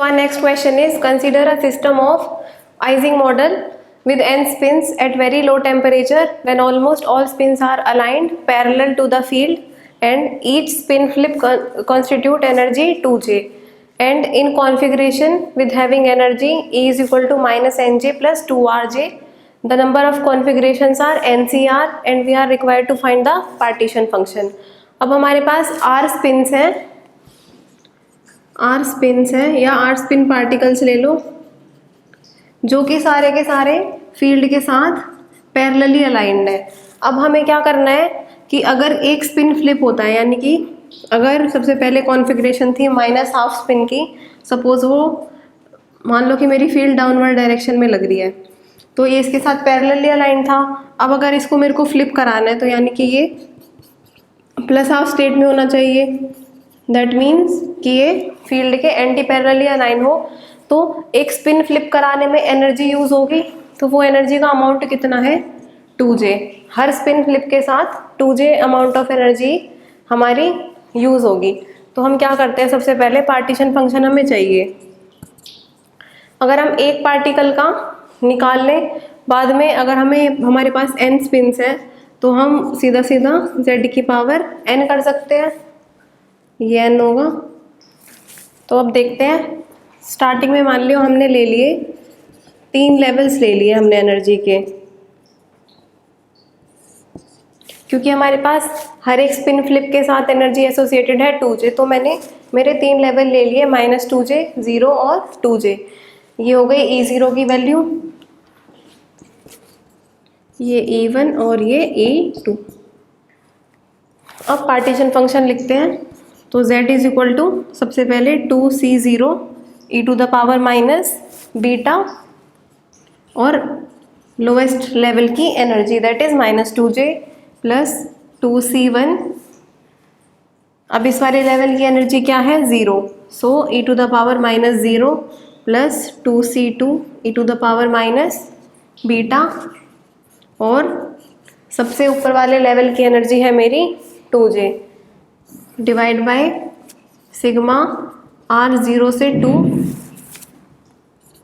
our next question is, consider a system of Ising model with n spins at very low temperature when almost all spins are aligned parallel to the field and each spin flip constitute energy 2J, and in configuration with having energy E is equal to minus Nj plus 2Rj. The number of configurations are NCR and we are required to find the partition function. अब हमारे पास R spins है या R spin particles ले लो जो कि सारे के सारे फील्ड के साथ पैरेलली अलाइंड है। अब हमें क्या करना है कि अगर एक स्पिन फ्लिप होता है, यानी कि अगर सबसे पहले कॉन्फ़िगरेशन थी माइनस हाफ स्पिन की, सपोज वो मान लो कि मेरी फील्ड डाउनवर्ड डायरेक्शन में लग रही है, तो ये इसके साथ पैरेलली अलाइन था। अब अगर इसको मेरे को फ्लिप कराना है तो यानी कि ये प्लस हाफ स्टेट में होना चाहिए, दैट मीन्स कि ये फील्ड के एंटी पैरेलली अलाइन हो, तो एक स्पिन फ्लिप कराने में एनर्जी यूज़ होगी, तो वो एनर्जी का अमाउंट कितना है 2J। हर स्पिन फ्लिप के साथ 2J अमाउंट ऑफ एनर्जी हमारी यूज़ होगी। तो हम क्या करते हैं, सबसे पहले पार्टीशन फंक्शन हमें चाहिए। अगर हम एक पार्टिकल का निकाल लें, बाद में अगर हमारे पास n स्पिन्स हैं तो हम सीधा सीधा z की पावर n कर सकते हैं, ये n होगा। तो अब देखते हैं, स्टार्टिंग में मान लियो हमने ले लिए 3 लेवल्स ले लिए हमने एनर्जी के, क्योंकि हमारे पास हर एक स्पिन फ्लिप के साथ एनर्जी एसोसिएटेड है 2J, तो मैंने मेरे 3 लेवल ले लिए -2J, 0 और 2J। ये हो गई E0 की वैल्यू, ये E1 और ये E2। अब पार्टीशन फंक्शन लिखते हैं, तो Z इज इक्वल टू सबसे पहले 2C0 e to the power minus beta और लोवेस्ट लेवल की energy that is -2J plus 2C1। अब इस वाले लेवल की एनर्जी क्या है 0, so e to the power -0 plus 2C2 e to the power minus beta, और सबसे ऊपर वाले लेवल की एनर्जी है मेरी 2J divide by sigma R 0 से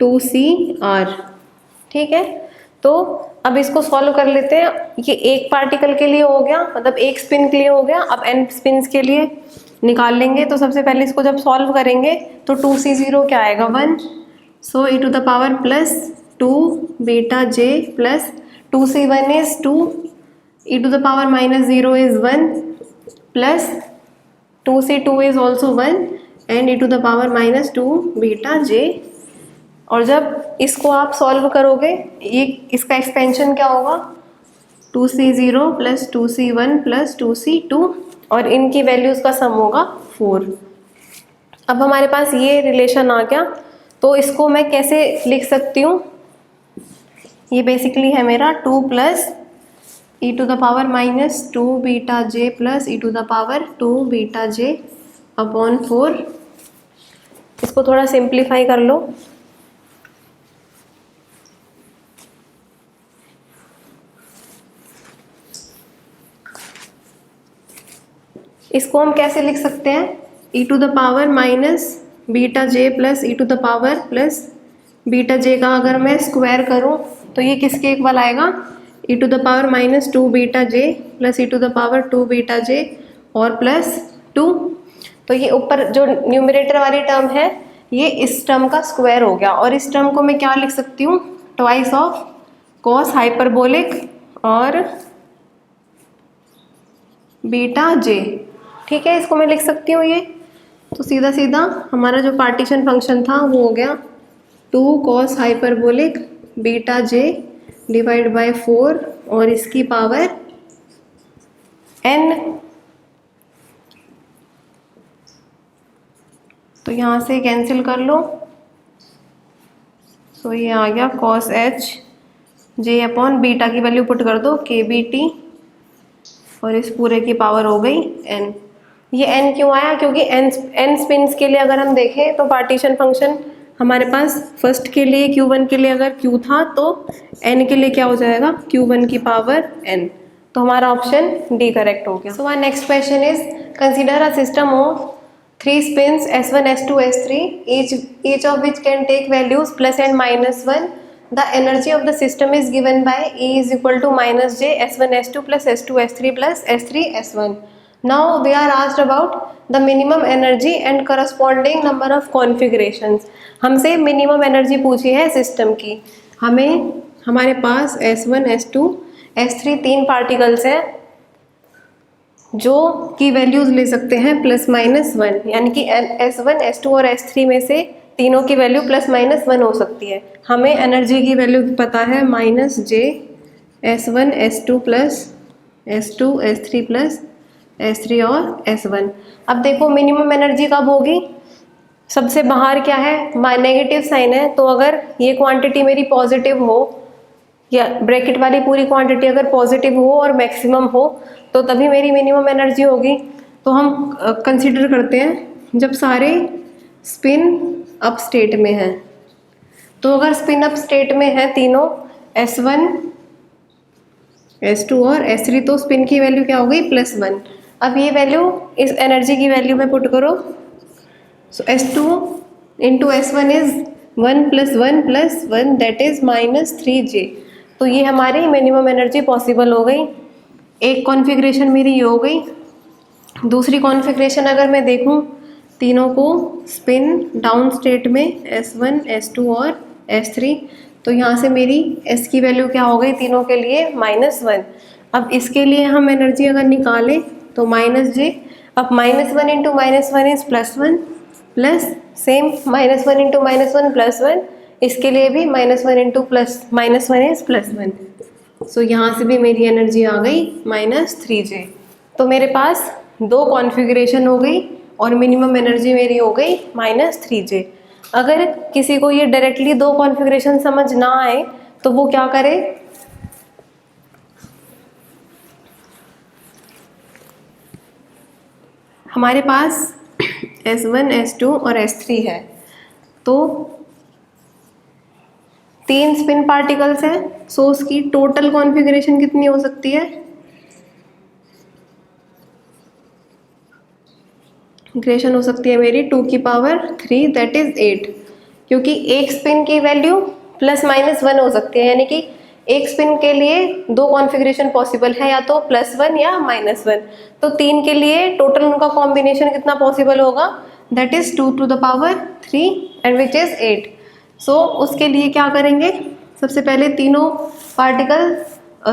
2CR। ठीक है, तो अब इसको सॉल्व कर लेते हैं। ये एक पार्टिकल के लिए हो गया, मतलब एक स्पिन के लिए हो गया। अब n स्पिन्स के लिए निकाल लेंगे, तो सबसे पहले इसको जब सॉल्व करेंगे तो 2C0 क्या आएगा 1, so e to the power plus 2 beta j plus 2C1 is 2, e to the power -0 is 1 plus 2C2 is also 1 and e to the power -2 beta j। और जब इसको आप सॉल्व करोगे, ये इसका एक्सपेंशन क्या होगा 2C0 plus 2C1 plus 2C2, और इनकी वैल्यूज़ का सम होगा 4। अब हमारे पास ये रिलेशन आ गया, तो इसको मैं कैसे लिख सकती हूँ, ये बेसिकली है मेरा 2 plus e to the power -2 beta j plus e to the power 2 beta j upon 4। इसको थोड़ा सिंप्लीफाई कर लो, इसको हम कैसे लिख सकते हैं, e to the power minus beta j plus e to the power plus beta j का अगर मैं स्क्वायर करूं तो ये किसके इक्वल आएगा, e to the power -2 beta j plus e to the power 2 beta j और प्लस 2। तो ये ऊपर जो न्यूमरेटर वाली टर्म है ये इस टर्म का स्क्वायर हो गया, और इस टर्म को मैं क्या लिख सकती हूँ, ट्वाइस ऑफ कॉस हाइपरबोलिक और बीटा j। ठीक है, इसको मैं लिख सकती हूँ ये। तो सीधा सीधा हमारा जो पार्टीशन फंक्शन था वो हो गया 2 cos hyperbolic beta j divide by 4 और इसकी पावर n। तो यहाँ से कैंसिल कर लो, तो ये आ गया cos h j upon beta की वैल्यू पुट कर दो kBt, और इस पूरे की पावर हो गई n। ये n क्यों आया, क्योंकि n स्पिन्स के लिए अगर हम देखें तो पार्टीशन फंक्शन हमारे पास फर्स्ट के लिए Q1 के लिए अगर Q था तो n के लिए क्या हो जाएगा Q1 की पावर n। तो हमारा ऑप्शन D करेक्ट हो गया। So our next question is, consider a system of 3 spins S1, S2, S3, each of which can take values plus and minus 1. The energy of the system is given by E is equal to minus J S1, S2 plus S2, S3 plus S3, S1. Now we are asked about the minimum energy and corresponding number of configurations. हमसे minimum energy पूछी है system की. हमारे पास S1, S2, S3 तीन particles हैं जो की values ले सकते हैं प्लस माइनस 1, यानी कि S1, S2 और S3 में से तीनों की वैल्यू प्लस माइनस 1 हो सकती है. हमें एनर्जी की वैल्यू पता है minus J S1, S2 plus S2, S3 plus S3 और S1. अब देखो मिनिमम एनर्जी कब होगी, सबसे बाहर क्या है, नेगेटिव साइन है, तो अगर ये क्वांटिटी मेरी पॉजिटिव हो या ब्रैकेट वाली पूरी क्वांटिटी अगर पॉजिटिव हो और मैक्सिमम हो तो तभी मेरी मिनिमम एनर्जी होगी. तो हम कंसिडर करते हैं जब सारे स्पिन अप स्टेट में हैं. तो अगर स्पिन अप स्टेट में है तीनों S1, S2 और S3, तो स्पिन की वैल्यू क्या हो गई प्लस 1. अब ये वैल्यू इस एनर्जी की वैल्यू में पुट करो. सो S2 into S1 is 1 plus 1 plus 1 that is minus 3J. तो ये हमारी मिनिमम एनर्जी पॉसिबल हो गई. एक कॉन्फ़िगरेशन मेरी ये हो गई. दूसरी कॉन्फ़िगरेशन अगर मैं देखूं तीनों को स्पिन डाउन स्टेट में S1, S2 और S3, तो यहाँ से मेरी S की वैल्यू क्या हो गई तीनों के लिए माइनस 1. अब इसके लिए हम एनर्जी अगर निकालें तो माइनस J. अब minus 1 into minus 1 is plus 1 plus same minus 1 into minus 1 plus 1. इसके लिए भी minus 1 into plus minus 1 is plus 1. सो यहाँ से भी मेरी एनर्जी आ गई माइनस 3J. तो मेरे पास दो कॉन्फ़िगरेशन हो गई और मिनिमम एनर्जी मेरी हो गई माइनस 3J. अगर किसी को ये डायरेक्टली दो कॉन्फ़िगरेशन समझ ना आए तो वो क्या करे, हमारे पास S1, S2 और S3 है, तो तीन स्पिन पार्टिकल्स हैं. सो उसकी टोटल कॉन्फ़िगरेशन कितनी हो सकती है, कॉन्फ़िगरेशन हो सकती है मेरी 2 की पावर 3 दैट इज 8. क्योंकि एक स्पिन की वैल्यू प्लस माइनस 1 हो सकती है, यानी कि एक स्पिन के लिए दो कॉन्फ़िगरेशन पॉसिबल है, या तो प्लस 1 या माइनस 1. तो तीन के लिए टोटल उनका कॉम्बिनेशन कितना पॉसिबल होगा, that is 2 to the power 3 and which is 8. So उसके लिए क्या करेंगे, सबसे पहले तीनों पार्टिकल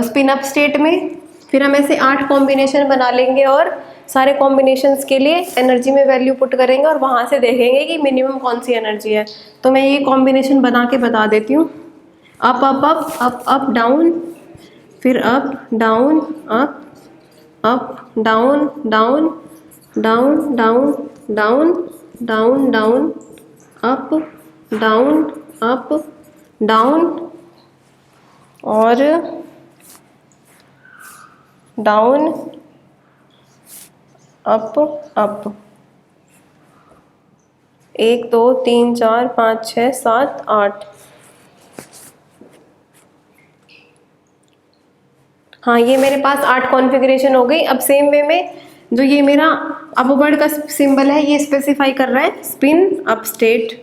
स्पिन अप स्टेट में, फिर हम ऐसे 8 कॉम्बिनेशन बना लेंगे और सारे कॉम्बिनेशंस के लिए एनर्जी में वैल्यू पुट करेंगे और वहाँ से देखेंगे कि मिनिमम कौन सी एनर्जी है. तो मैं ये कॉम्बिनेशन बना के बता देती हूँ. Up up up up up down, फिर up down up down down down down down down down up down up down और डाउन अप अप. 1 2 3 4 5 6 7 8. हाँ, ये मेरे पास 8 कॉन्फ़िगरेशन हो गई. अब सेम वे में जो ये मेरा अपवर्ड का सिंबल है ये स्पेसिफाई कर रहा है स्पिन अप स्टेट,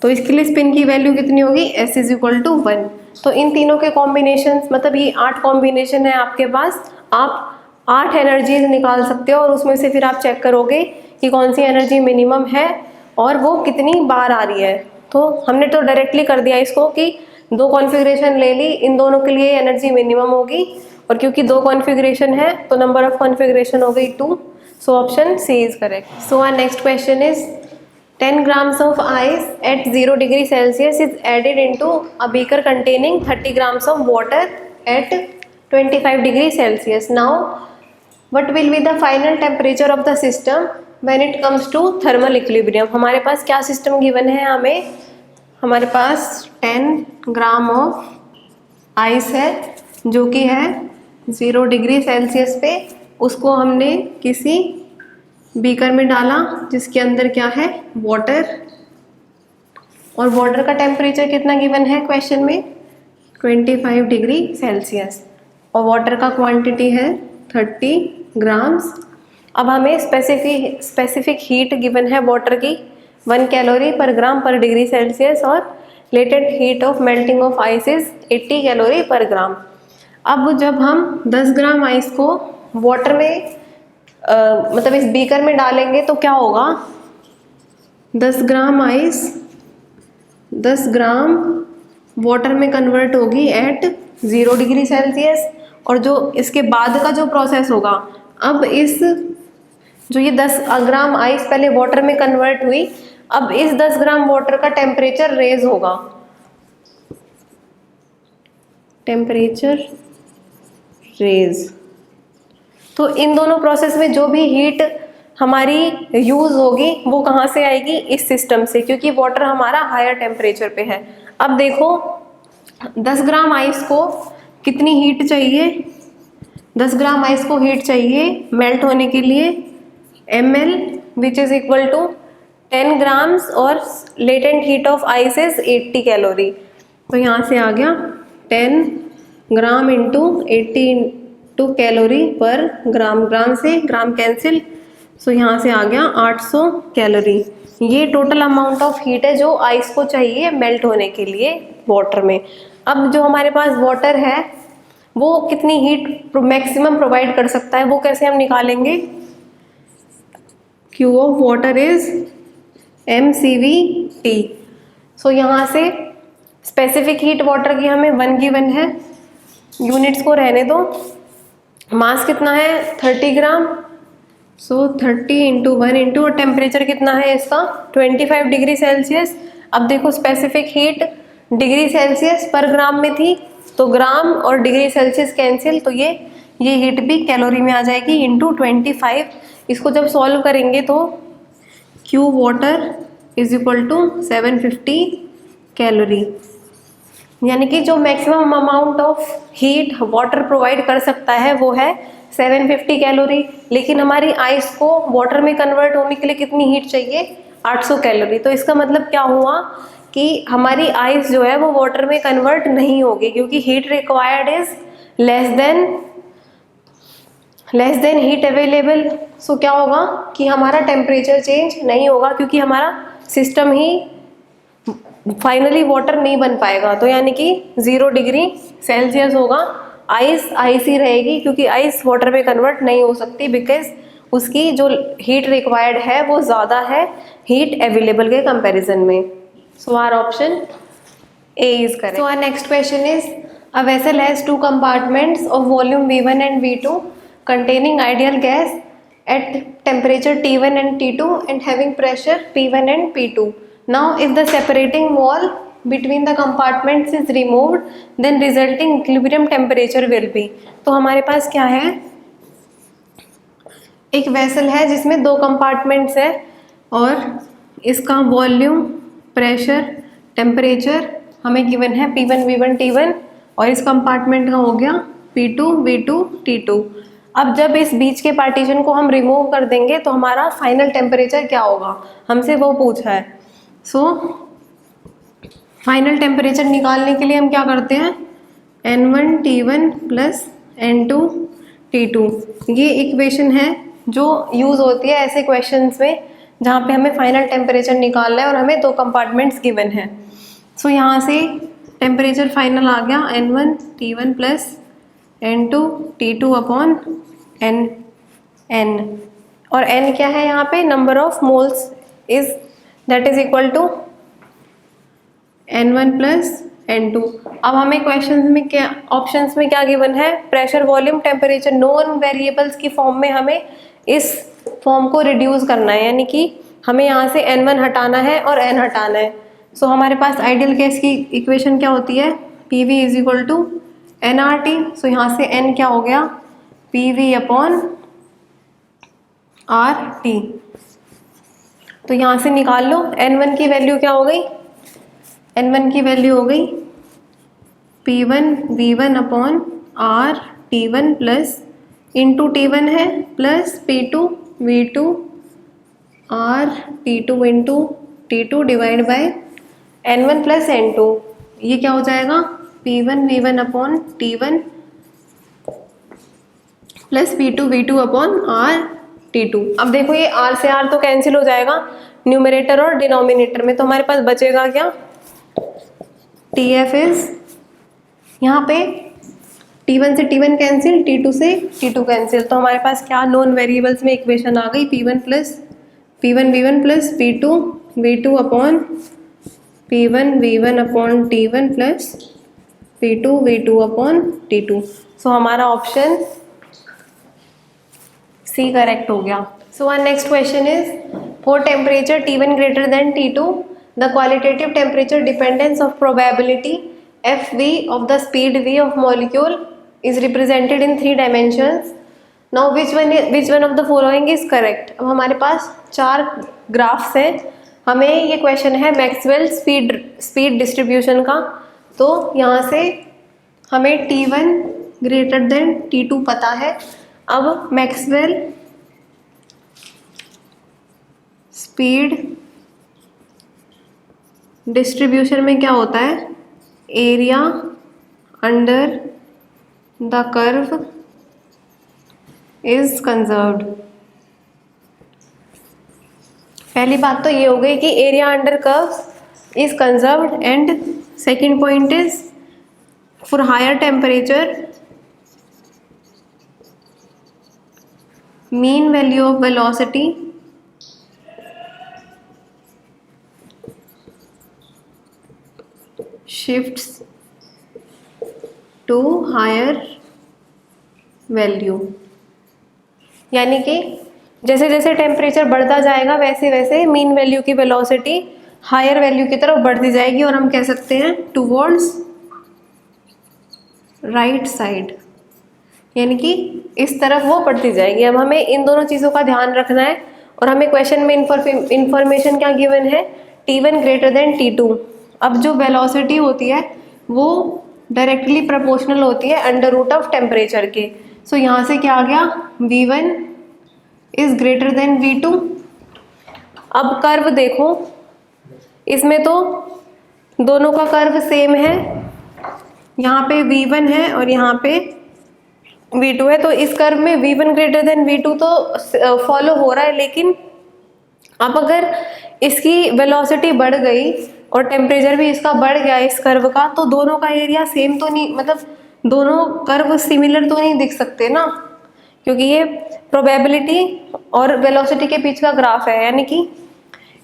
तो इसके लिए स्पिन की वैल्यू कितनी होगी, S इज इक्वल टू 1. तो इन तीनों के कॉम्बिनेशन, मतलब ये 8 कॉम्बिनेशन है आपके पास, आप 8 एनर्जीज निकाल सकते हो और उसमें से फिर आप चेक करोगे कि कौन सी एनर्जी मिनिमम है और वो कितनी बार आ रही है. तो हमने तो डायरेक्टली कर दिया इसको कि दो कॉन्फ़िगरेशन ले ली, इन दोनों के लिए एनर्जी मिनिमम होगी, और क्योंकि दो कॉन्फ़िगरेशन है तो नंबर ऑफ कॉन्फ़िगरेशन हो गई 2. So option C is correct. So our next question is 10 grams of ice at 0 degree Celsius is added into a beaker containing 30 grams of water at 25 degree Celsius. Now, what will be the final temperature of the system when it comes to thermal equilibrium? हमारे पास क्या system given है हमें, हमारे पास 10 gram of ice है जो कि है 0 डिग्री सेल्सियस पे. उसको हमने किसी बीकर में डाला जिसके अंदर क्या है, वाटर, और वाटर का टेम्परेचर कितना गिवन है क्वेश्चन में, 25 डिग्री सेल्सियस, और वाटर का क्वांटिटी है 30 ग्राम्स. अब हमें स्पेसिफिक हीट गिवन है वाटर की 1 कैलोरी पर ग्राम पर डिग्री सेल्सियस और latent heat of melting of ice is 80 calorie पर ग्राम। अब जब हम 10 ग्राम आइस को वाटर में मतलब इस बीकर में डालेंगे तो क्या होगा, 10 ग्राम आइस 10 ग्राम वाटर में कन्वर्ट होगी एट 0 डिग्री सेल्सियस। और जो इसके बाद का जो प्रोसेस होगा, अब इस जो ये 10 ग्राम आइस पहले वाटर में कन्वर्ट हुई, अब इस 10 ग्राम वाटर का टेम्परेचर रेज होगा, टेम्परेचर रेज। तो इन दोनों प्रोसेस में जो भी हीट हमारी यूज होगी वो कहाँ से आएगी, इस सिस्टम से, क्योंकि वाटर हमारा हायर टेम्परेचर पे है। अब देखो 10 ग्राम आइस को कितनी हीट चाहिए, 10 ग्राम आइस को हीट चाहिए मेल्ट होने के लिए ml which is equal to 10 grams और latent heat of ice is 80 calorie. तो यहाँ से आ गया 10 ग्राम इंटू 82 कैलोरी पर ग्राम, ग्राम से ग्राम कैंसिल, सो यहाँ से आ गया 800 कैलोरी। ये टोटल अमाउंट ऑफ हीट है जो आइस को चाहिए मेल्ट होने के लिए वाटर में। अब जो हमारे पास वाटर है वो कितनी हीट मैक्सिमम प्रोवाइड कर सकता है, वो कैसे हम निकालेंगे, Q of water is mCVT। सो यहाँ से स्पेसिफिक हीट वाटर की हमें 1 गिवन है, यूनिट्स को रहने दो, मास कितना है 30 ग्राम, सो 30 इंटू 1 इंटू, और टेम्परेचर कितना है इसका 25 डिग्री सेल्सियस। अब देखो स्पेसिफिक हीट डिग्री सेल्सियस पर ग्राम में थी, तो ग्राम और डिग्री सेल्सियस कैंसिल, तो ये हीट भी कैलोरी में आ जाएगी इंटू 25। इसको जब सॉल्व करेंगे तो Q water is equal to 750 calorie, यानी कि जो maximum amount of heat water provide कर सकता है वो है 750 कैलोरी। लेकिन हमारी आइस को वाटर में कन्वर्ट होने के लिए कितनी हीट चाहिए, 800 कैलोरी। तो इसका मतलब क्या हुआ कि हमारी आइस जो है वो वाटर में कन्वर्ट नहीं होगी, क्योंकि heat required is less than heat available. So क्या होगा कि हमारा टेम्परेचर चेंज नहीं होगा, क्योंकि हमारा सिस्टम ही फाइनली वाटर नहीं बन पाएगा। तो यानी कि 0 डिग्री सेल्सियस होगा, आइस ही रहेगी, क्योंकि आइस वाटर में कन्वर्ट नहीं हो सकती, बिकॉज उसकी जो हीट रिक्वायर्ड है वो ज़्यादा है हीट अवेलेबल के कंपैरिजन में। So our option A is correct. So our next question is, a vessel has 2 compartments of volume V1 and V2 containing ideal gas at temperature T1 and T2 and having pressure P1 and P2. Now if the separating wall between the compartments is removed, then resulting equilibrium temperature will be. तो हमारे पास क्या है, एक vessel है जिसमें 2 compartments है और इसका वॉल्यूम, प्रेशर, टेम्परेचर हमें गिवन है P1 V1 T1, और इस कंपार्टमेंट का हो गया P2 V2 T2। अब जब इस बीच के पार्टीशन को हम रिमूव कर देंगे तो हमारा फाइनल टेम्परेचर क्या होगा, हमसे वो पूछा है। सो फाइनल टेम्परेचर निकालने के लिए हम क्या करते हैं, N1 T1 plus N2 T2। ये इक्वेशन है जो यूज़ होती है ऐसे क्वेश्चंस में जहाँ पे हमें फाइनल टेम्परेचर निकालना है और हमें 2 कंपार्टमेंट्स गिवन है। सो यहाँ से टेम्परेचर फाइनल आ गया N1 T1 plus N2 T2 upon N, और N क्या है यहाँ पे, number of moles is that is equal to N1 plus N2। अब हमें क्वेश्चन में क्या, ऑप्शंस में क्या गिवन है, pressure, volume, temperature, known variables की फॉर्म में हमें इस फॉर्म को रिड्यूस करना है, यानी कि हमें यहाँ से N1 हटाना है और N हटाना है। सो हमारे पास आइडियल गैस की इक्वेशन क्या होती है, PV is equal to nRT। So यहाँ से N क्या हो गया, PV अपॉन RT। तो यहाँ से निकाल लो N1 की वैल्यू क्या हो गई, N1 की वैल्यू हो गई P1 V1 upon R T1 plus into T1 है plus P2 V2 R T2 into T2 divide by N1 plus N2। ये क्या हो जाएगा, P1 V1 upon T1 plus P2 V2 upon R T2। अब देखो ये R से R तो कैंसिल हो जाएगा न्यूमरेटर और डिनोमिनेटर में, तो हमारे पास बचेगा क्या, TF इज, यहाँ पे T1 से T1 कैंसिल, T2 से T2 कैंसिल, तो हमारे पास क्या नॉन वेरिएबल्स में इक्वेशन आ गई, P1 V1 plus P2 V2 upon P1 V1 upon T1 plus P2 V2 upon T2। So हमारा ऑप्शन C करेक्ट हो गया। So our next question is for temperature T1 greater than T2 the qualitative temperature dependence of probability FV of the speed V of molecule is represented in 3 dimensions. Now which one of the following is correct? अब हमारे पास 4 graphs हैं, हमें ये question है Maxwell speed distribution का, तो यहाँ से हमें T1 ग्रेटर देन T2 पता है। अब मैक्सवेल स्पीड डिस्ट्रीब्यूशन में क्या होता है, area under the curve is conserved. पहली बात तो ये हो गई कि area under curve is conserved, and second point is for higher temperature mean value of velocity shifts to higher value, यानी कि जैसे जैसे टेम्परेचर बढ़ता जाएगा वैसे वैसे मीन वैल्यू की वेलोसिटी हायर वैल्यू की तरफ बढ़ती जाएगी, और हम कह सकते हैं टूवर्ड्स राइट साइड, यानी कि इस तरफ वो बढ़ती जाएगी। अब हमें इन दोनों चीज़ों का ध्यान रखना है, और हमें क्वेश्चन में इंफॉर्मेशन क्या गिवन है, T1 ग्रेटर देन T2। अब जो वेलोसिटी होती है वो डायरेक्टली प्रोपोर्शनल होती है अंडर रूट ऑफ टेम्परेचर के। सो यहाँ से क्या आ गया, V1 is greater than V2। अब कर्व देखो, इसमें तो दोनों का कर्व सेम है, यहाँ पे V1 है और यहाँ पे V2 है, तो इस कर्व में V1 ग्रेटर देन V2 तो फॉलो हो रहा है, लेकिन अब अगर इसकी वेलोसिटी बढ़ गई और टेम्परेचर भी इसका बढ़ गया इस कर्व का, तो दोनों का एरिया सेम तो नहीं, मतलब दोनों कर्व सिमिलर तो नहीं दिख सकते ना, क्योंकि ये प्रोबेबिलिटी और वेलोसिटी के बीच का ग्राफ है, यानी कि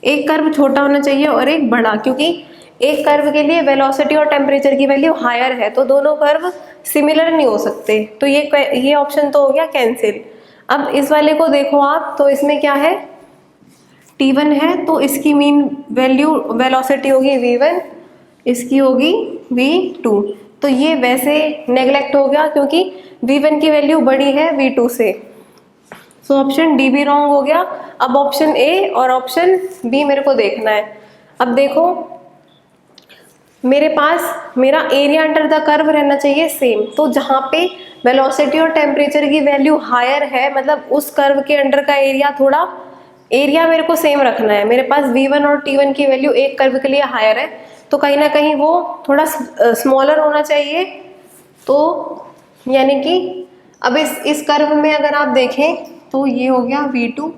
एक कर्व छोटा होना चाहिए और एक बड़ा, क्योंकि एक कर्व के लिए वेलोसिटी और टेम्परेचर की वैल्यू हायर है, तो दोनों कर्व सिमिलर नहीं हो सकते, तो ये ऑप्शन तो हो गया कैंसिल। अब इस वाले को देखो आप, तो इसमें क्या है, T1 है तो इसकी मीन वैल्यू वेलोसिटी होगी V1, इसकी होगी V2, तो ये वैसे नेग्लेक्ट हो गया क्योंकि V1 की वैल्यू बड़ी है V2 से। सो ऑप्शन डी भी रॉन्ग हो गया। अब ऑप्शन ए और ऑप्शन बी मेरे को देखना है। अब देखो मेरे पास मेरा एरिया अंडर द कर्व रहना चाहिए सेम, तो जहाँ पे वेलोसिटी और टेम्परेचर की वैल्यू हायर है, मतलब उस कर्व के अंडर का एरिया मेरे को सेम रखना है। मेरे पास V1 और T1 की वैल्यू एक कर्व के लिए हायर है, तो कहीं ना कहीं वो थोड़ा स्मॉलर होना चाहिए। तो यानी कि अब इस कर्व में अगर आप देखें तो ये हो गया V2,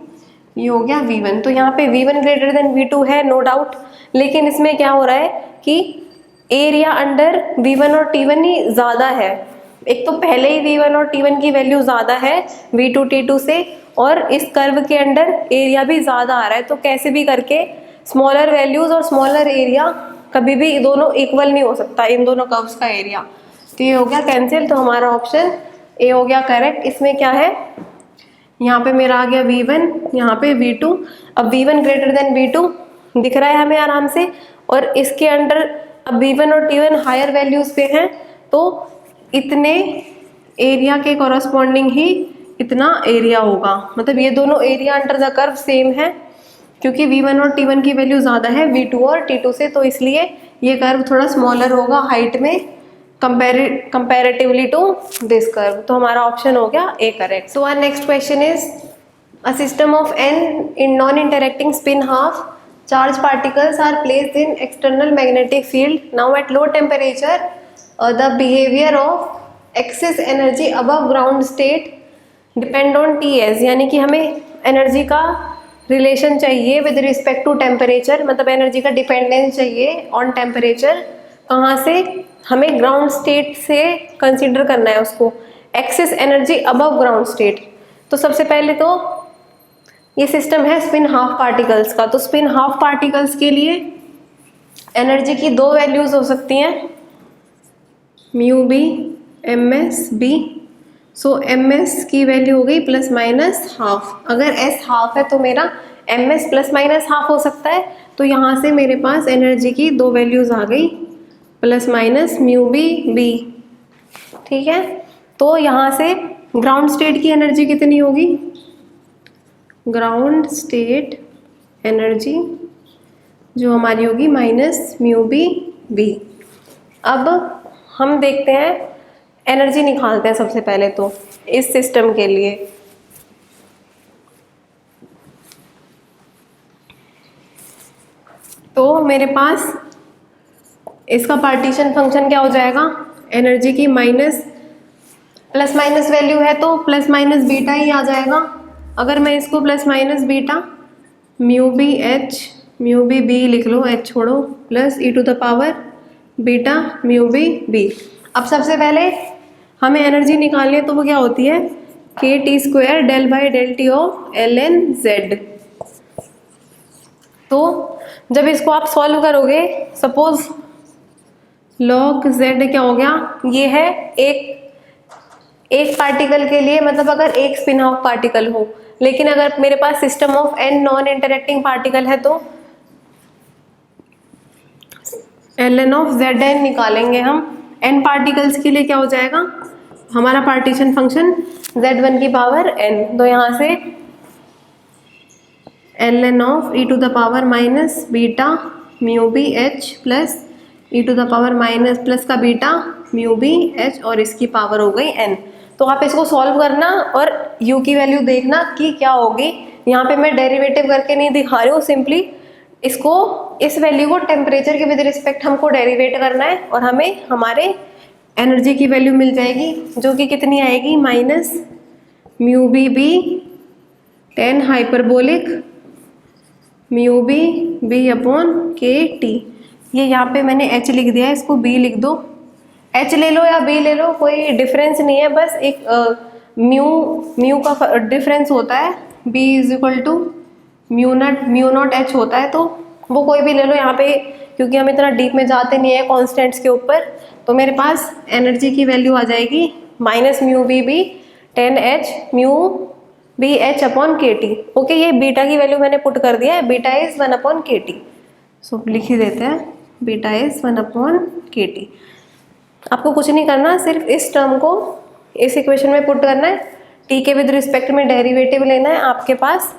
ये हो गया V1, तो यहाँ पे V1 ग्रेटर देन V2 है नो डाउट, लेकिन इसमें क्या हो रहा है कि एरिया अंडर V1 और T1 ही ज़्यादा है। एक तो पहले ही V1 और T1 की वैल्यू ज़्यादा है V2 T2 से, और इस कर्व के अंडर एरिया भी ज़्यादा आ रहा है, तो कैसे भी करके स्मॉलर वैल्यूज़ और स्मॉलर एरिया कभी भी दोनों इक्वल नहीं हो सकता, इन दोनों कर्व्स का एरिया। तो ये हो गया कैंसिल, तो हमारा ऑप्शन ए हो गया करेक्ट। इसमें क्या है, यहाँ पे मेरा आ गया V1, यहाँ पे V2। अब V1 ग्रेटर देन V2 दिख रहा है हमें आराम से, और इसके अंडर अब V1 और T1 हायर वैल्यूज़ पे हैं, तो इतने एरिया के कॉरस्पॉन्डिंग ही इतना एरिया होगा, मतलब ये दोनों area under the curve same है, क्योंकि V1 और T1 की वैल्यू ज़्यादा है V2 और T2 से, तो इसलिए ये कर्व थोड़ा स्मॉलर होगा हाइट में कंपैरेटिवली टू दिस कर्व। तो हमारा ऑप्शन हो गया A correct. So our next question is a system of n in non interacting spin half charged particles are placed in external magnetic field. Now at low temperature the behavior of excess energy above ground state depend on Ts, यानी कि हमें energy का relation चाहिए with respect to temperature, मतलब energy का dependence चाहिए on temperature. कहाँ से? हमें ग्राउंड स्टेट से कंसीडर करना है उसको, excess energy above ground state. तो सबसे पहले तो ये सिस्टम है स्पिन हाफ पार्टिकल्स का। तो स्पिन हाफ पार्टिकल्स के लिए एनर्जी की दो वैल्यूज हो सकती हैं, mu B M S B. So M S की वैल्यू हो गई प्लस माइनस हाफ। अगर एस हाफ है तो मेरा M S plus minus half हो सकता है। तो यहाँ से मेरे पास एनर्जी की दो वैल्यूज आ गई, plus minus mu B B. ठीक है, तो यहाँ से ग्राउंड स्टेट की एनर्जी कितनी होगी? ग्राउंड स्टेट एनर्जी जो हमारी होगी माइनस म्यू बी बी। अब हम देखते हैं, एनर्जी निकालते हैं सबसे पहले तो इस सिस्टम के लिए। तो मेरे पास इसका पार्टीशन फंक्शन क्या हो जाएगा? एनर्जी की माइनस प्लस माइनस वैल्यू है तो प्लस माइनस बीटा ही आ जाएगा। अगर मैं इसको plus minus beta mu B H mu B B लिख लो, एच छोड़ो, plus e to the power beta mu B B. अब सबसे पहले हमें एनर्जी निकालनी है, तो वो क्या होती है? K T square del by del T of L N Z. तो जब इसको आप सॉल्व करोगे, सपोज लॉग जेड क्या हो गया? ये है एक पार्टिकल के लिए, मतलब अगर एक स्पिन ऑफ पार्टिकल हो, लेकिन अगर मेरे पास system of N non interacting particle है तो L N of Z N निकालेंगे हम। एन पार्टिकल्स के लिए क्या हो जाएगा हमारा पार्टीशन फंक्शन? z1 की पावर n। तो यहाँ से L N of e to the power minus beta mu B H plus e to the power minus plus का बीटा म्यू बी एच, और इसकी पावर हो गई n। तो आप इसको सॉल्व करना और u की वैल्यू देखना कि क्या होगी। यहाँ पे मैं डेरिवेटिव करके नहीं दिखा रही हूँ, सिंपली इसको इस वैल्यू को टेम्परेचर के विद रिस्पेक्ट हमको डेरिवेट करना है, और हमें हमारे एनर्जी की वैल्यू मिल जाएगी जो कि कितनी आएगी? Minus mu B B 10 hyperbolic mu B B upon K T. ये यहाँ पे मैंने h लिख दिया है, इसको b लिख दो। h ले लो या b ले लो, कोई डिफरेंस नहीं है, बस एक म्यू का डिफरेंस होता है। b is equal to mu not h होता है, तो वो कोई भी ले लो यहाँ पे, क्योंकि हम इतना डीप में जाते नहीं है कॉन्स्टेंट्स के ऊपर। तो मेरे पास एनर्जी की वैल्यू आ जाएगी minus mu B B 10h mu B H upon K T. Okay, ये बीटा की वैल्यू मैंने पुट कर दिया है, beta is 1 upon K T. So लिख ही देते हैं, beta is 1 upon K T. आपको कुछ नहीं करना, सिर्फ इस टर्म को इस इक्वेशन में पुट करना है, टी के विद रिस्पेक्ट में डेरिवेटिव लेना है, आपके पास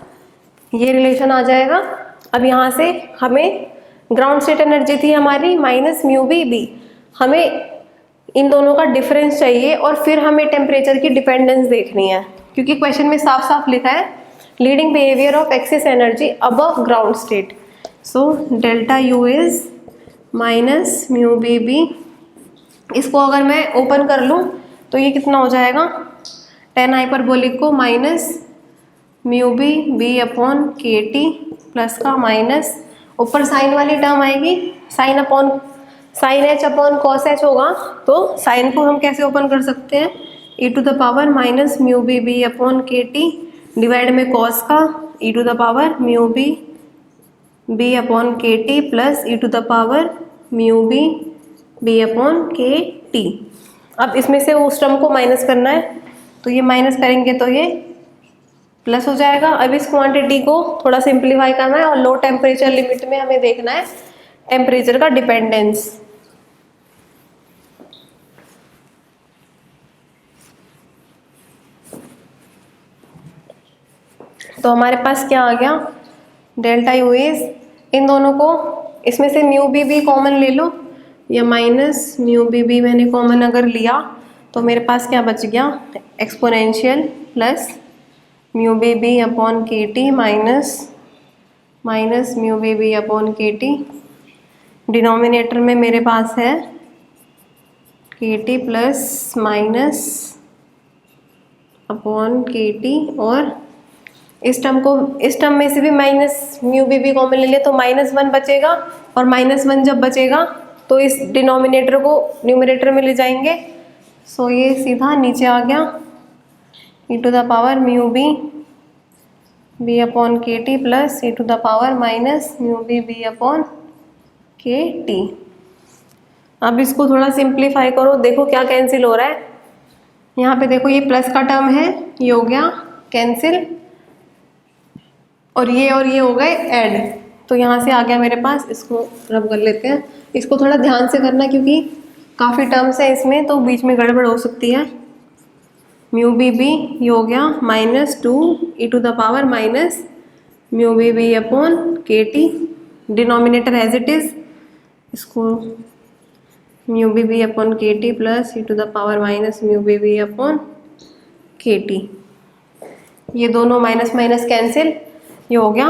ये रिलेशन आ जाएगा। अब यहाँ से हमें ग्राउंड स्टेट एनर्जी थी हमारी माइनस म्यू बी बी, हमें इन दोनों का डिफरेंस चाहिए और फिर हमें टेम्परेचर की डिपेंडेंस देखनी है, क्योंकि क्वेश्चन में साफ साफ लिखा है leading behaviour of excess energy above ground state. So delta U is minus mu B B. इसको अगर मैं ओपन कर लूँ तो ये कितना हो जाएगा? 10 हाइपरबोलिक को minus mu B B upon K T plus का माइनस, ऊपर साइन वाली टर्म आएगी, sine H upon cos H होगा। तो साइन को हम कैसे ओपन कर सकते हैं? E to the power minus mu B B upon K T divide में कॉस का e to the power mu B B upon K T plus e to the power mu B B upon K T. अब इसमें से उस term को minus करना है, तो ये माइनस करेंगे तो ये प्लस हो जाएगा। अब इस क्वांटिटी को थोड़ा सिंप्लीफाई करना है और लो टेम्परेचर लिमिट में हमें देखना है टेम्परेचर का डिपेंडेंस। तो हमारे पास क्या आ गया? डेल्टा यू इज, इन दोनों को इसमें से म्यू बी बी कॉमन ले लो, या माइनस म्यू बी बी मैंने कॉमन अगर लिया तो मेरे पास क्या बच गया? Exponential plus mu B B upon K T minus mu B B upon K T. Denominator में मेरे पास है K T plus minus upon K T, और इस टर्म में से भी माइनस म्यू बी भी कॉमन ले लिया तो -1 बचेगा, और -1 जब बचेगा तो इस डिनोमिनेटर को न्यूमरेटर में ले जाएंगे। सो ये सीधा नीचे आ गया e⁻ mu B B upon K T plus e⁻ minus mu B B upon K T. अब इसको थोड़ा सिंप्लीफाई करो, देखो क्या कैंसिल हो रहा है। यहाँ पे देखो ये प्लस का टर्म है, ये हो गया कैंसिल, और ये हो गए ऐड। तो यहाँ से आ गया मेरे पास, इसको रब कर लेते हैं। इसको थोड़ा ध्यान से करना क्योंकि काफ़ी टर्म्स है इसमें, तो बीच में गड़बड़ हो सकती है। म्यू बी बी ये हो गया -2 e⁻ minus mu B B upon K T, denominator as it is, इसको mu B B upon K T plus e⁻ minus mu B B upon K T. ये दोनों माइनस माइनस कैंसिल, ये हो गया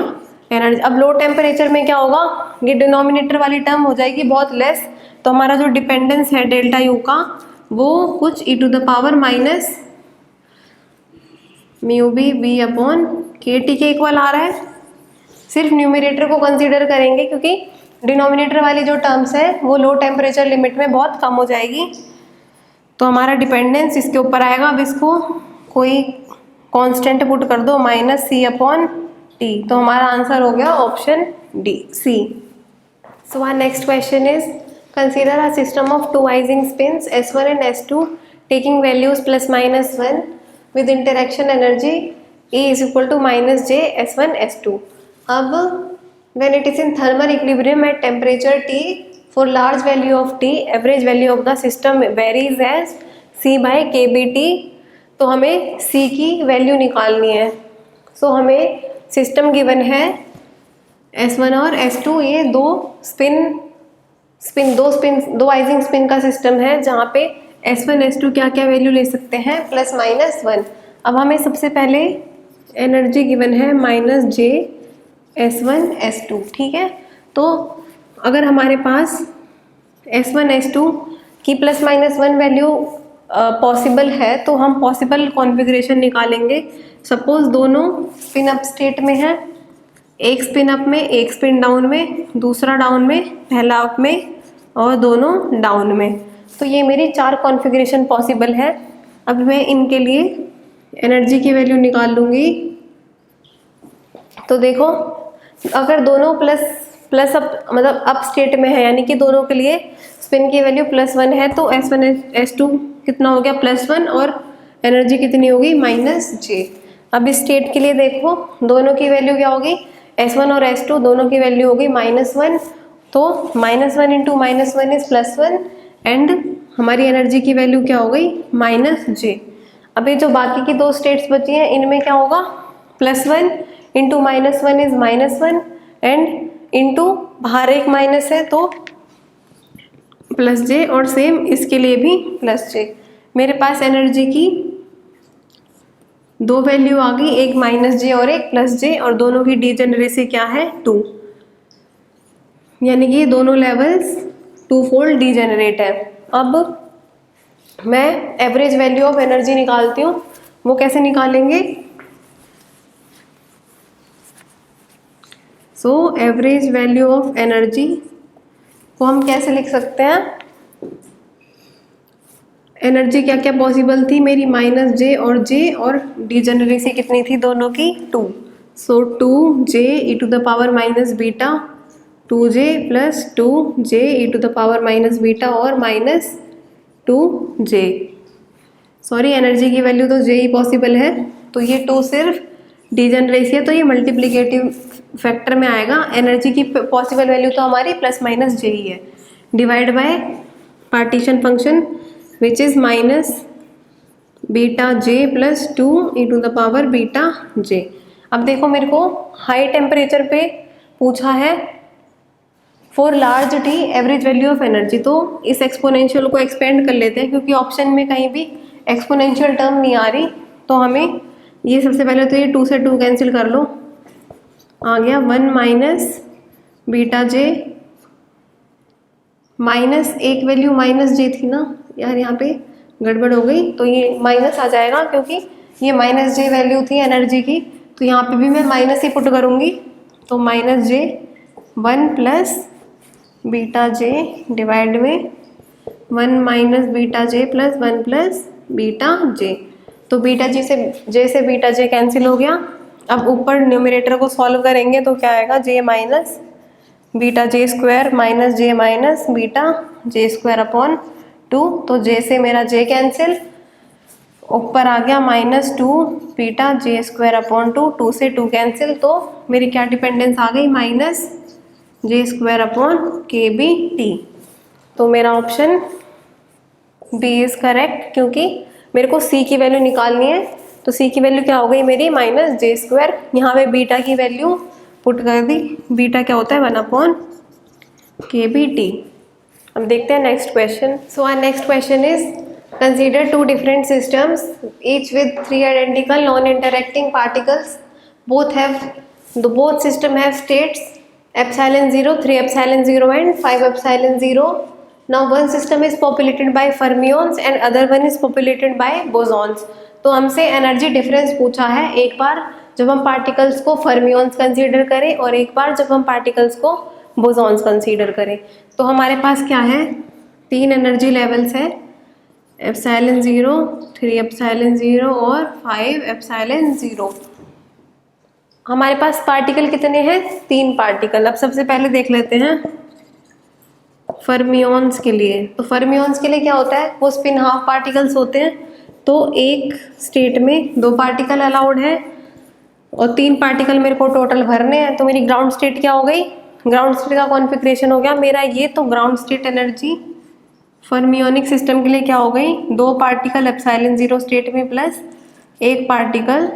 energy. अब low temperature में क्या होगा, ये डिनोमिनेटर वाली टर्म हो जाएगी बहुत लेस, तो हमारा जो डिपेंडेंस है डेल्टा यू का वो कुछ e⁻ minus mu B B upon K T के इक्वल आ रहा है। सिर्फ न्यूमरेटर को कंसीडर करेंगे क्योंकि डिनोमिनेटर वाली जो टर्म्स है वो लो टेम्परेचर लिमिट में बहुत कम हो जाएगी, तो हमारा डिपेंडेंस इसके ऊपर आएगा। अब इसको कोई कांस्टेंट पुट कर दो -c अपॉन टी, तो हमारा आंसर हो गया option D C. So our next question is consider a system of 2 Ising spins S1 and S2 taking values +-1 with interaction energy E is equal to -J S1 S2. अब when it is in thermal equilibrium at temperature T for large value of T, average value of the system varies as C by KBT. तो हमें C की value निकालनी है। सो हमें system given है S1 और S2, ये दो आइजिंग स्पिन का सिस्टम है जहाँ पे S1 S2 क्या क्या वैल्यू ले सकते हैं +-1। अब हमें सबसे पहले एनर्जी गिवन है -J S1 S2, ठीक है। तो अगर हमारे पास S1 S2 की +-1 वैल्यू पॉसिबल है तो हम पॉसिबल कॉन्फ़िगरेशन निकालेंगे। सपोज दोनों स्पिन अप स्टेट में है, एक स्पिन अप में एक स्पिन डाउन में, दूसरा डाउन में, पहला अप में और दोनों डाउन में, तो ये मेरी 4 कॉन्फ़िगरेशन पॉसिबल है। अब मैं इनके लिए एनर्जी की वैल्यू निकाल लूँगी। तो देखो अगर दोनों प्लस अप मतलब अप स्टेट में है, यानी कि दोनों के लिए स्पिन की वैल्यू +1 है, तो S1 S2 कितना हो गया +1 और एनर्जी कितनी होगी -J। अब इस स्टेट के लिए देखो दोनों की वैल्यू क्या होगी, S1 और S2 दोनों की वैल्यू होगी -1, तो -1 × -1 इज +1 एंड हमारी एनर्जी की वैल्यू क्या हो गई -J। अभी जो बाकी की 2 स्टेट्स बची हैं इनमें क्या होगा, +1 × -1 इज -1 एंड इंटू बाहर एक माइनस है तो +J, और सेम इसके लिए भी +J। मेरे पास एनर्जी की 2 वैल्यू आ गई, एक -J और एक +J, और दोनों की डिजेनरेसी क्या है 2, यानी कि दोनों लेवल्स 2-फोल्ड डिजेनरेट है। अब मैं एवरेज वैल्यू ऑफ एनर्जी निकालती हूँ, वो कैसे निकालेंगे। So average value of energy को हम कैसे लिख सकते हैं, एनर्जी क्या क्या पॉसिबल थी मेरी -J और J, और डिजेनरेसी कितनी थी दोनों की 2। सो 2J e⁻ beta, 2J + 2J e⁻ beta और -2J। सॉरी एनर्जी की वैल्यू तो J ही पॉसिबल है, तो ये 2 सिर्फ डिजेनरेसी है, तो ये मल्टीप्लिकेटिव फैक्टर में आएगा। एनर्जी की पॉसिबल वैल्यू तो हमारी +-J ही है, divide by partition function which is -βJ + 2 e⁻βJ। अब देखो मेरे को हाई टेम्परेचर पे पूछा है for large T average value of energy, तो इस एक्सपोनेंशियल को एक्सपेंड कर लेते हैं क्योंकि ऑप्शन में कहीं भी एक्सपोनेंशियल टर्म नहीं आ रही। तो हमें ये सबसे पहले तो ये 2 से 2 कैंसिल कर लो, आ गया 1 - βJ माइनस एक वैल्यू -J थी ना यार, यहाँ पे गड़बड़ हो गई, तो ये माइनस आ जाएगा क्योंकि ये -J वैल्यू थी एनर्जी की, तो तो यहाँ पे भी मैं माइनस ही पुट करूँगी, तो माइनस जे 1 प्लस बीटा जे डिवाइड में 1 माइनस बीटा जे प्लस 1 प्लस बीटा जे। तो बीटा जी से बीटा जे कैंसिल हो गया। अब ऊपर न्यूमरेटर को सॉल्व करेंगे तो क्या आएगा, J minus beta J square minus J minus beta J square upon 2। तो जे से मेरा जे कैंसिल, ऊपर आ गया -2 बीटा जे स्क्वायर अपॉन 2, 2 से 2 कैंसिल, तो मेरी क्या डिपेंडेंस आ गई, माइनस जे स्क्वायर अपॉन के बी टी। तो मेरा ऑप्शन बी इज़ करेक्ट, क्योंकि मेरे को सी की वैल्यू निकालनी है। तो सी की वैल्यू क्या हो गई मेरी, माइनस जे स्क्वायर। यहाँ पे बीटा की वैल्यू पुट कर दी, बीटा क्या होता है 1 अपॉन के बी टी। अब देखते हैं next question. So our next question is consider 2 different systems each with 3 identical non interacting particles, both system have states epsilon 0, 3 epsilon 0 and 5 epsilon 0. Now one system is populated by fermions and other one is populated by bosons. तो हमसे energy difference पूछा है, एक बार जब हम particles को fermions consider करें और एक बार जब हम पार्टिकल्स को बोसॉन्स कंसीडर करें। तो हमारे पास क्या है, 3 एनर्जी लेवल्स है, एप्सिलॉन 0, 3 एप्सिलॉन 0 और 5 एप्सिलॉन 0। हमारे पास पार्टिकल कितने हैं, 3 पार्टिकल। अब सबसे पहले देख लेते हैं फर्मियंस के लिए। तो फर्मियंस के लिए क्या होता है, वो स्पिन हाफ पार्टिकल्स होते हैं। तो एक स्टेट में 2 पार्टिकल अलाउड है और 3 पार्टिकल मेरे को टोटल भरने हैं। तो मेरी ग्राउंड स्टेट क्या हो गई, ग्राउंड स्टेट का कॉन्फ़िगरेशन हो गया मेरा ये। तो ग्राउंड स्टेट एनर्जी फर्मियोनिक सिस्टम के लिए क्या हो गई, 2 पार्टिकल एप्सिलॉन 0 स्टेट में प्लस 1 पार्टिकल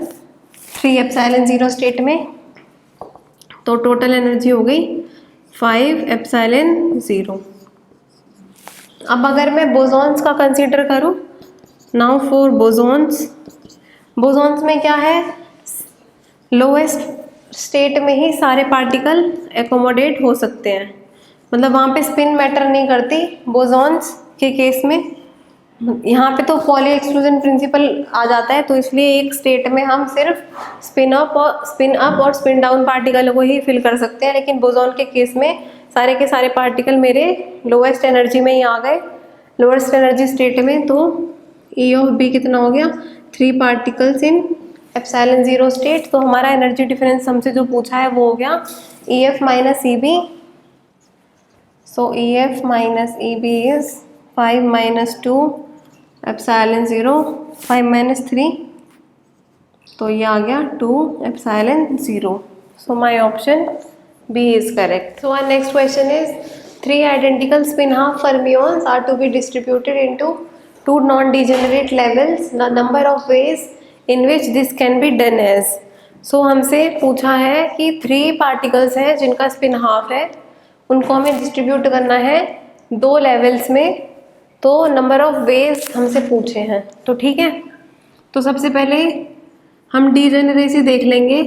3 एप्सिलॉन 0 स्टेट में। तो टोटल एनर्जी हो गई 5 एप्सिलॉन 0। अब अगर मैं बोसॉन्स का कंसीडर करूं, नाउ फॉर बोसॉन्स, बोसॉन्स में क्या है, लोएस्ट स्टेट में ही सारे पार्टिकल एकोमोडेट हो सकते हैं, मतलब वहाँ पे स्पिन मैटर नहीं करती बोसॉन्स के केस में। यहाँ पे तो पॉली एक्सक्लूजन प्रिंसिपल आ जाता है, तो इसलिए एक स्टेट में हम सिर्फ स्पिन अप और स्पिन डाउन पार्टिकल को ही फिल कर सकते हैं। लेकिन बोसॉन के केस में सारे के सारे पार्टिकल मेरे लोएस्ट एनर्जी में ही आ गए, लोएस्ट एनर्जी स्टेट में। तो E ऑफ B कितना हो गया, 3 पार्टिकल्स इन एप्सिलॉन 0 स्टेट। तो हमारा एनर्जी डिफरेंस हमसे जो पूछा है वो हो गया EF minus EB। So EF minus EB is 5 minus 2 epsilon 0, 5 minus 3, तो ये आ गया 2 epsilon 0। So my option B is correct. So our next question is 3 identical spin half fermions are to be distributed into 2 non-degenerate levels. The number of ways in which this can be done is. So हमसे पूछा है कि 3 particles हैं जिनका spin half है, उनको हमें distribute करना है 2 लेवल्स में। तो नंबर ऑफ वेज हमसे पूछे हैं, तो ठीक है। तो सबसे पहले हम डीजेनरेसी देख लेंगे।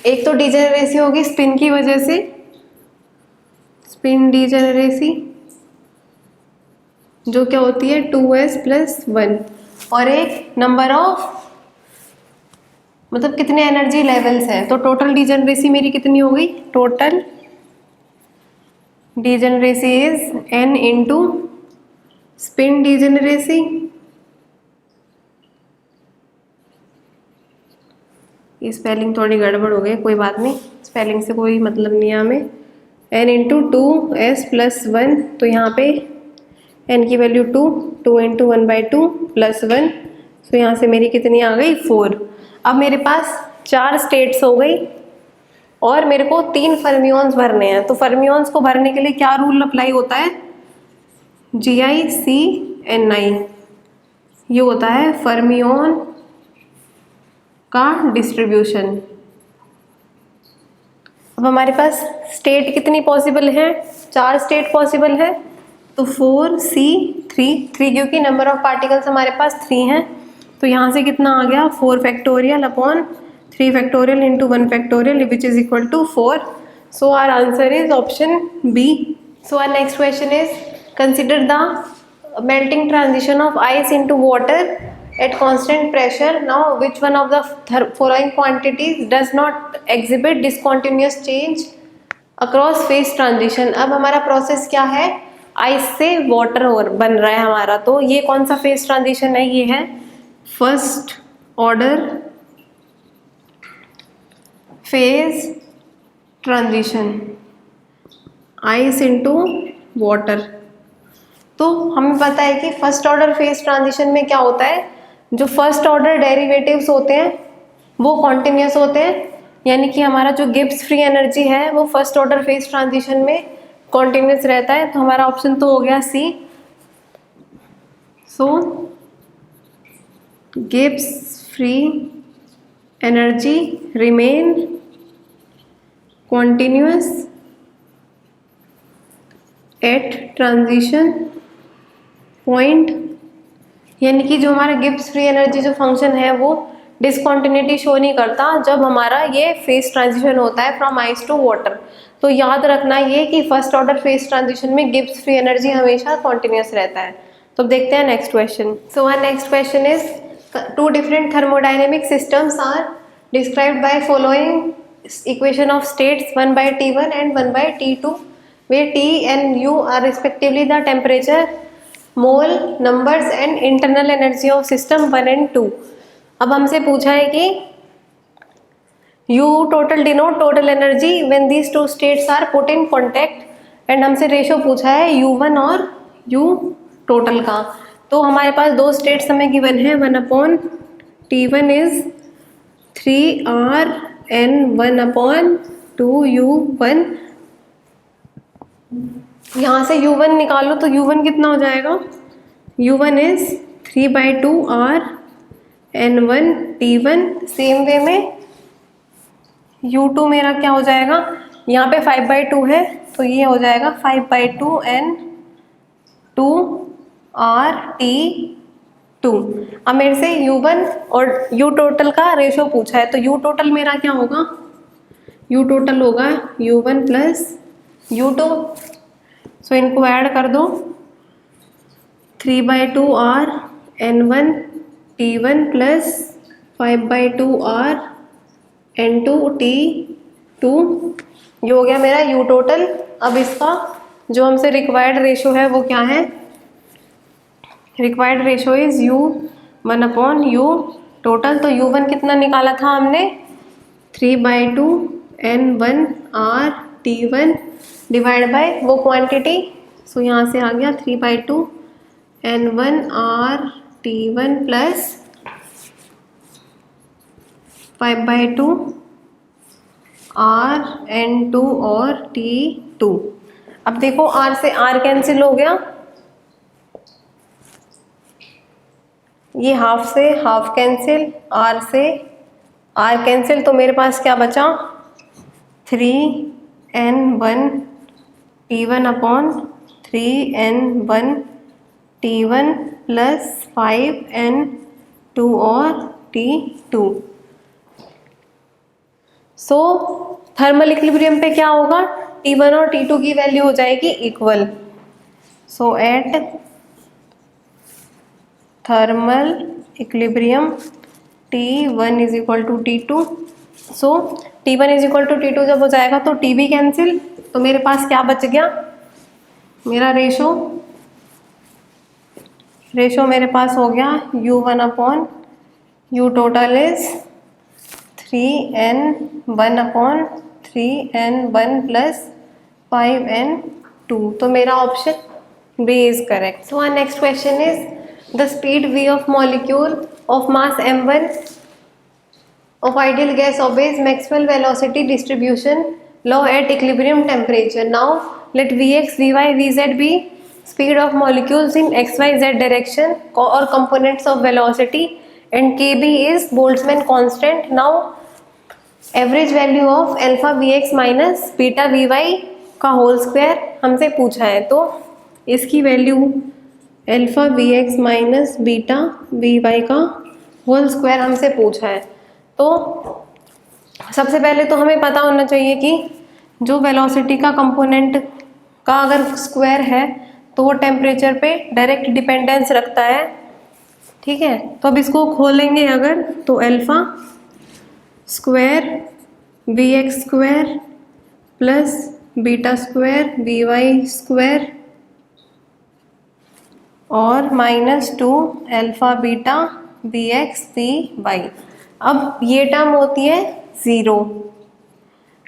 एक तो डीजेनरेसी होगी स्पिन की वजह से, स्पिन डीजेनरेसी जो क्या होती है 2s + 1, और एक नंबर ऑफ मतलब कितने एनर्जी लेवल्स हैं। तो टोटल डीजेनरेसी मेरी कितनी हो गई, total degeneracy is n into spin degeneracy ये स्पेलिंग थोड़ी गड़बड़ हो गई, कोई बात नहीं, स्पेलिंग से कोई मतलब नहीं है हमें। n इंटू 2s + 1, तो यहाँ पे n की वैल्यू 2 इंटू 1/2 + 1, तो यहाँ से मेरी कितनी आ गई 4। अब मेरे पास 4 स्टेट्स हो गई और मेरे को 3 फर्मियंस भरने हैं। तो फर्मियंस को भरने के लिए क्या रूल अप्लाई होता है, GICNI, ये होता है फर्मियन का डिस्ट्रीब्यूशन। अब हमारे पास स्टेट कितनी पॉसिबल है, 4 स्टेट पॉसिबल है। तो 4C3, क्योंकि नंबर ऑफ पार्टिकल्स हमारे पास 3 हैं, तो यहाँ से कितना आ गया 4 factorial upon 3 factorial into 1 factorial which is equal to 4। So our answer is option B। So our next question is consider the melting transition of ice into water at constant pressure. Now which one of the following quantities does not exhibit discontinuous change across phase transition? अब हमारा process क्या है, ice से water बन रहा है हमारा, तो ये कौन सा फेज ट्रांजिशन है, ये है first order phase transition, ice into water. तो हमें पता है कि फर्स्ट ऑर्डर फेज ट्रांजिशन में क्या होता है, जो फर्स्ट ऑर्डर डेरिवेटिव्स होते हैं वो कॉन्टिन्यूस होते हैं, यानी कि हमारा जो गिब्स फ्री एनर्जी है वो फर्स्ट ऑर्डर फेज ट्रांजिशन में कॉन्टिन्यूस रहता है। तो हमारा ऑप्शन तो हो गया C. So Gibbs free energy remain continuous at transition point, यानी कि जो हमारा गिब्स फ्री एनर्जी जो फंक्शन है वो डिसकॉन्टिन्यूटी शो नहीं करता जब हमारा ये फेज ट्रांजिशन होता है फ्रॉम आइस टू वाटर। तो याद रखना ये कि फर्स्ट ऑर्डर फेज ट्रांजिशन में गिब्स फ्री एनर्जी हमेशा कॉन्टिन्यूस रहता है। तो देखते हैं next question. So one next question is two different thermodynamic systems are described by following equation of states 1/T1 and 1/T2 where T and U are respectively the temperature, mole numbers and internal energy of system 1 and 2। अब हमसे पूछा है कि U total denote total energy when these two states are put in contact, and हमसे ratio पूछा है U1 और U total का। तो हमारे पास दो स्टेट्स हमें गिवन है, 1/T1 is 3R and 1/2U1। यहाँ से U1 निकालो तो U1 कितना हो जाएगा, U1 is 3/2R N1T1। Same way में U2 मेरा क्या हो जाएगा, यहाँ पे 5/2 है तो ये हो जाएगा 5/2 N2RT2। अब मेरे से U1 और U टोटल का रेशो पूछा है, तो U टोटल मेरा क्या होगा, U टोटल होगा U1 प्लस U2। सो इनको ऐड कर दो, 3/2R N1T1 plus 5/2R N2T2, ये हो गया मेरा U टोटल। अब इसका जो हमसे रिक्वायर्ड रेशो है वो क्या है, required ratio is U1/U total. तो U1 कितना निकाला था हमने, 3/2 N1RT1 डिवाइड बाय वो क्वांटिटी। सो यहाँ से आ गया 3/2 N1RT1 प्लस 5/2 RN2 और T2। अब देखो R से R कैंसिल हो गया, ये हाफ से हाफ कैंसिल, R से R कैंसिल, तो मेरे पास क्या बचा, 3N1T1/3N1T1 प्लस 5N2 और T2। सो थर्मल इक्विलिब्रियम पे क्या होगा, T1 और T2 की वैल्यू हो जाएगी equal. So at thermal equilibrium T1 is equal to T2। So T1 is equal to T2 जब हो जाएगा तो T भी कैंसिल, तो मेरे पास क्या बच गया, मेरा रेशो मेरे पास हो गया U1/U total is 3N1/3N1 plus 5N2। तो मेरा option B is correct. So our next question is the speed v of molecule of mass m1 of ideal gas obeys Maxwell velocity distribution law at equilibrium temperature. Now let Vx, Vy, Vz be speed of molecules in xyz direction or components of velocity, and Kb is Boltzmann constant. Now average value of alpha Vx minus beta Vy का whole square हमसे पूछा है, तो इसकी value alpha Vx minus beta Vy का whole square हमसे पूछा है। तो सबसे पहले तो हमें पता होना चाहिए कि जो वेलोसिटी का कंपोनेंट का अगर स्क्वायर है तो वो टेम्परेचर पे डायरेक्ट डिपेंडेंस रखता है। ठीक है, तो अब इसको खोलेंगे अगर, तो alpha square V X square plus beta square V Y square और -2 alpha beta V X V Y. अब ये टर्म होती है 0,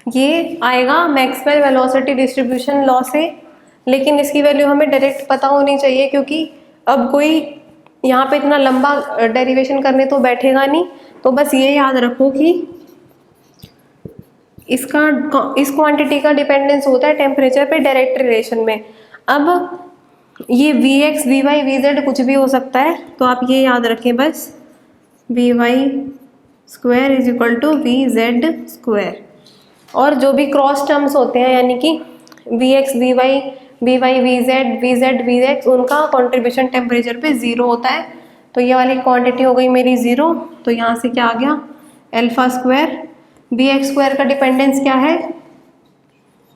ये आएगा मैक्सवेल वेलोसिटी डिस्ट्रीब्यूशन लॉ से, लेकिन इसकी वैल्यू हमें डायरेक्ट पता होनी चाहिए, क्योंकि अब कोई यहाँ पे इतना लंबा डेरिवेशन करने तो बैठेगा नहीं। तो बस ये याद रखो कि इस क्वांटिटी का डिपेंडेंस होता है टेम्परेचर पे डायरेक्ट रिलेशन में। अब ये V X V Y V Z कुछ भी हो सकता है, तो आप ये याद रखें बस V Y square is equal to V Z square. और जो भी क्रॉस टर्म्स होते हैं, यानी कि V X V Y V Z V X, उनका कॉन्ट्रीब्यूशन टेम्परेचर पे 0 होता है। तो ये वाली क्वांटिटी हो गई मेरी 0। तो यहाँ से क्या आ गया, alpha square V X square का डिपेंडेंस क्या है,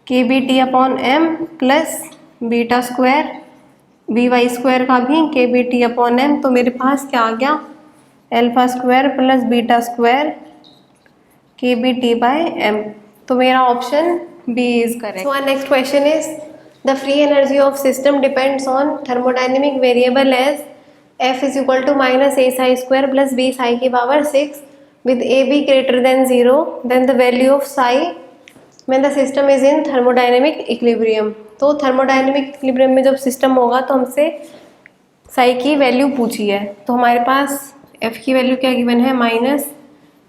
K B T upon M plus beta square V Y square का भी के बी टी अपॉन एम। तो मेरे पास क्या आ गया, alpha square plus beta square K B T by M. तो मेरा option B is correct. So our next question is the free energy of system depends on thermodynamic variable as F is equal to minus A psi square plus B psi की power 6 with AB greater than 0, then the value of psi when the system is in thermodynamic equilibrium। तो thermodynamic equilibrium में जब system होगा तो हमसे साई की value पूछी है। तो हमारे पास F की वैल्यू क्या गिवन है, minus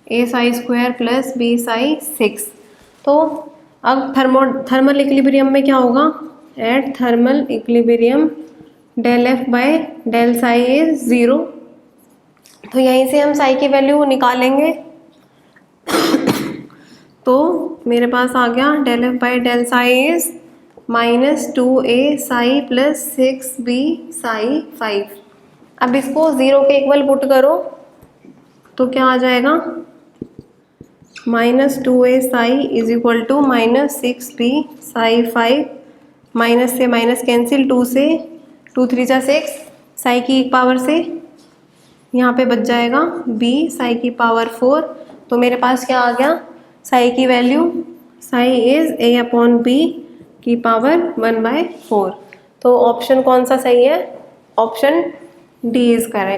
A psi square plus B psi 6। तो अब थर्मल इक्विलिब्रियम में क्या होगा, at thermal equilibrium del F by del psi is 0। तो यहीं से हम साई की वैल्यू निकालेंगे। तो मेरे पास आ गया del F by del psi is -2a psi plus 6b psi 5। अब इसको 0 के इक्वल पुट करो तो क्या आ जाएगा, -2a psi is equal to -6b psi 5। Minus से माइनस कैंसिल, 2 से 2 3 जा 6, साई की एक पावर से यहाँ पे बच जाएगा b साई की पावर 4। तो मेरे पास क्या आ गया, साई की value, Sai is a upon b की पावर 1/4। तो ऑप्शन कौन सा सही है, ऑप्शन डी इज करेक्ट।